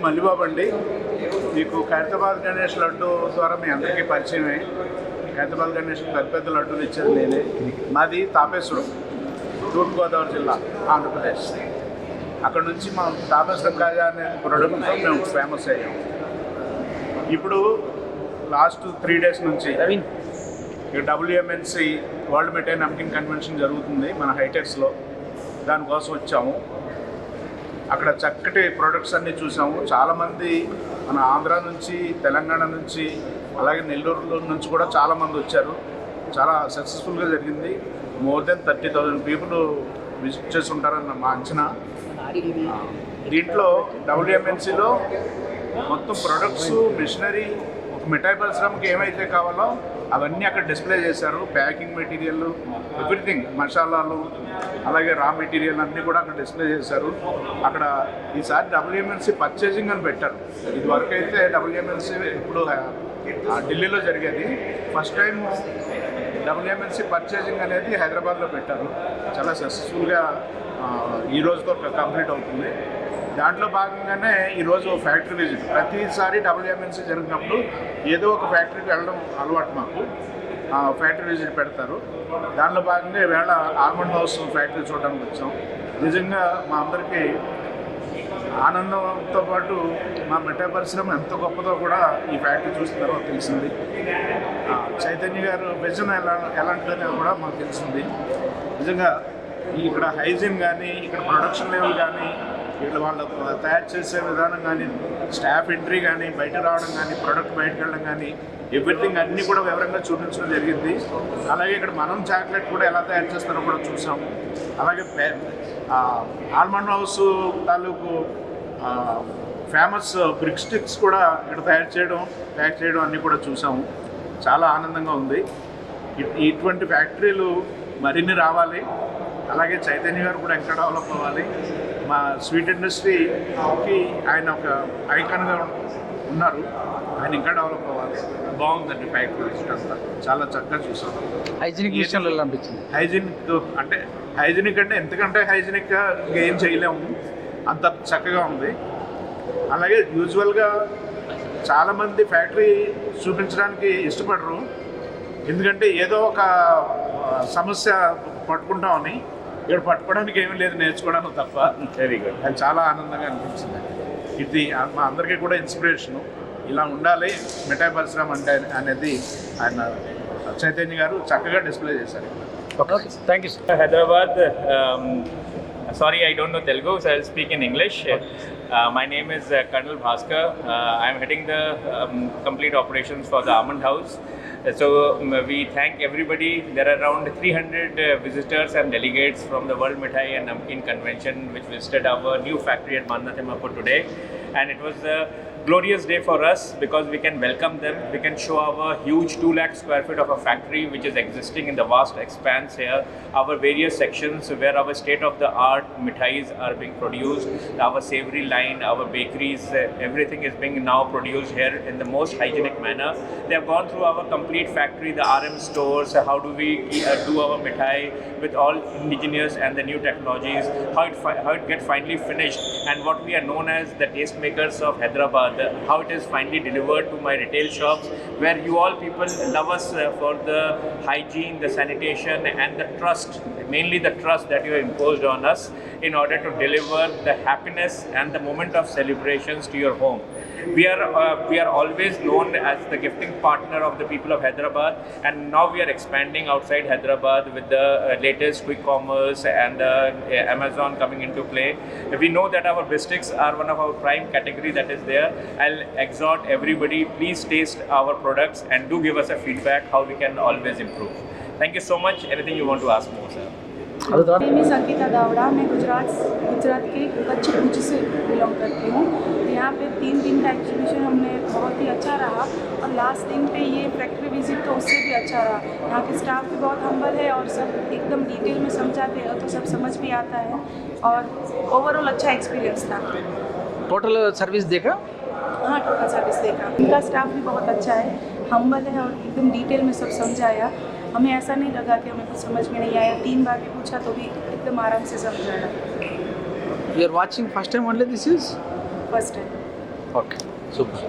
మల్లిబాబు అండి. మీకు ఖైరతాబాద్ గణేష్ లడ్డు ద్వారా మీ అందరికీ పరిచయమే. ఖైరతాబాద్ గణేష్ పెద్ద పెద్ద లడ్డూలు ఇచ్చేది నేనే. మాది తాపేశ్వరం, తూర్పుగోదావరి జిల్లా, ఆంధ్రప్రదేశ్. అక్కడ నుంచి మా తాపేశ్వరం కాజా అనే ప్రోడక్ట్ మేము ఫేమస్ అయ్యాం. ఇప్పుడు లాస్ట్ 3 days నుంచి WMNC వరల్డ్ మిఠాయి నమ్కిన్ కన్వెన్షన్ జరుగుతుంది మన హైటెక్స్లో. దానికోసం వచ్చాము. అక్కడ చక్కటి ప్రొడక్ట్స్ అన్నీ చూసాము. చాలామంది మన ఆంధ్ర నుంచి, తెలంగాణ నుంచి, అలాగే నెల్లూరు నుంచి కూడా చాలామంది వచ్చారు. చాలా సక్సెస్ఫుల్గా జరిగింది. మోర్ దెన్ 30,000 పీపుల్ విజిట్ చేసి ఉంటారన్న మా అంచనా. దీంట్లో WMNCలో మొత్తం ప్రొడక్ట్స్, మిషనరీ, ఒక మిఠాయి పరిశ్రమకి ఏమైతే కావాలో అవన్నీ అక్కడ డిస్ప్లే చేశారు. ప్యాకింగ్ మెటీరియల్, ఎవ్రీథింగ్, మసాలాలు, అలాగే రా మెటీరియల్ అన్నీ కూడా అక్కడ డిస్ప్లే చేశారు. అక్కడ ఈసారి WMNC పర్చేజింగ్ అని పెట్టారు. ఇదివరకు అయితే WMNC ఇప్పుడు ఢిల్లీలో జరిగేది. ఫస్ట్ టైం WMNC పర్చేజింగ్ అనేది హైదరాబాద్లో పెట్టారు. చాలా సక్సెస్ఫుల్గా ఈ రోజుతో కంప్లీట్ అవుతుంది. దాంట్లో భాగంగానే ఈరోజు ఫ్యాక్టరీ విజిట్. ప్రతిసారి WMNC జరిగినప్పుడు ఏదో ఒక ఫ్యాక్టరీకి వెళ్ళడం అలవాటు మాకు. ఫ్యాక్టరీ విజిట్ పెడతారు. దానిలో భాగంగా ఈవేళ ఆల్మండ్ హౌస్ ఫ్యాక్టరీ చూడడానికి వచ్చాం. నిజంగా మా అందరికీ ఆనందంతో పాటు మా మిఠాయి పరిశ్రమ ఎంత గొప్పదో కూడా ఈ ఫ్యాక్టరీ చూసిన తర్వాత తెలిసింది. చైతన్య గారు విజన్ ఎలాంటిదని కూడా మాకు తెలిసింది. నిజంగా ఇక్కడ హైజీన్ కానీ, ఇక్కడ ప్రొడక్షన్ లెవెల్ కానీ, ఇక్కడ వాళ్ళు తయారు చేసే విధానం కానీ, స్టాఫ్ ఎంట్రీ కానీ, బయట రావడం కానీ, ప్రోడక్ట్ బయటకు వెళ్ళడం కానీ, ఎవ్రీథింగ్ అన్నీ కూడా వివరంగా చూపించడం జరిగింది. అలాగే ఇక్కడ మనం చాక్లెట్ కూడా ఎలా తయారు చేస్తారో కూడా చూసాము. అలాగే ఆల్మండ్ హౌస్ తాలూకు ఫేమస్ బ్రిక్ స్టిక్స్ కూడా ఇక్కడ ప్యాక్ చేయడం అన్నీ కూడా చూసాము. చాలా ఆనందంగా ఉంది. ఇటువంటి ఫ్యాక్టరీలు మరిన్ని రావాలి. అలాగే చైతన్య గారు కూడా ఇంకా డెవలప్ అవ్వాలి. మా స్వీట్ ఇండస్ట్రీకి ఆయన ఒక ఐకాన్గా ఉన్నారు. ఆయన ఇంకా డెవలప్ అవ్వాలి. బాగుందండి ఫ్యాక్టరీ అంతా. చాలా చక్కగా చూసాను. హైజీనిక్ విషయంలో ఎలా అనిపించింది? హైజీనిక్ అంటే ఎంతకంటే హైజీనిక్గా ఏం చేయలేము, అంత చక్కగా ఉంది. అలాగే యూజువల్గా చాలామంది ఫ్యాక్టరీ చూపించడానికి ఇష్టపడరు. ఎందుకంటే ఏదో ఒక సమస్య పట్టుకుంటామని. ఇక్కడ పట్టుకోవడానికి ఏమీ లేదు, నేర్చుకోవడానికి తప్ప. Very good. అది చాలా ఆనందంగా అనిపించింది. ఇది మా అందరికీ కూడా ఇన్స్పిరేషను. ఇలా ఉండాలి మిఠాయి పరిశ్రమ అంటే అనేది ఆయన చైతన్య గారు చక్కగా డిస్ప్లే చేశారు. Okay, thank you sir. Hyderabad. Sorry, I don't know Telugu, so I'll speak in English. My name is Colonel Bhaskar. I'm heading the complete operations for the Almond House. So we thank everybody. There are around 300 visitors and delegates from the World Mithai and Namkeen Convention which visited our new factory at Mannathimapur today. And it was a glorious day for us because we can welcome them. We can show our huge 2 lakh square feet of a factory which is existing in the vast expanse here. Our various sections where our state-of-the-art mithais are being produced. Our savory line, our bakeries, everything is being now produced here in the most hygienic manner. They have gone through our complete factory, the RM stores, how do we do our mithai with all indigenous and the new technologies, how it gets finally finished, and what we are known as the taste makers of Hyderabad. How it is finally delivered to my retail shops where you all people love us for the hygiene, the sanitation and the trust, mainly the trust that you have imposed on us in order to deliver the happiness and the moment of celebrations to your home. We are always known as the gifting partner of the people of Hyderabad, and now we are expanding outside Hyderabad with the latest quick commerce and Amazon coming into play. We know that our biscuits are one of our prime category that is there. I'll exhort everybody, please taste our products and do give us a feedback how we can always improve. Thank you so much. Anything you want to ask more, sir? मैं संगीता दावड़ा, मैं गुजरात के कच्छ भुज से belong करती हूँ। यहाँ पे 3 दिन का एग्जीबिशन हमने बहुत ही अच्छा रहा, और लास्ट दिन पे ये फैक्ट्री विजिट तो उससे भी अच्छा रहा। यहाँ के स्टाफ भी बहुत हम्बल है और सब एकदम डिटेल में समझाते हैं तो सब समझ भी आता है, और ओवरऑल अच्छा एक्सपीरियंस था। टोटल सर्विस देखा? हाँ, टोटल सर्विस देखा। इनका स्टाफ भी बहुत अच्छा है, हम्बल है और एकदम डिटेल में सब समझाया। हमें ऐसा नहीं लगा कि हमें कुछ समझ में नहीं आया। 3 बार भी पूछा तो भी एकदम आराम से समझाया। You are watching first time only this is? First time. Okay super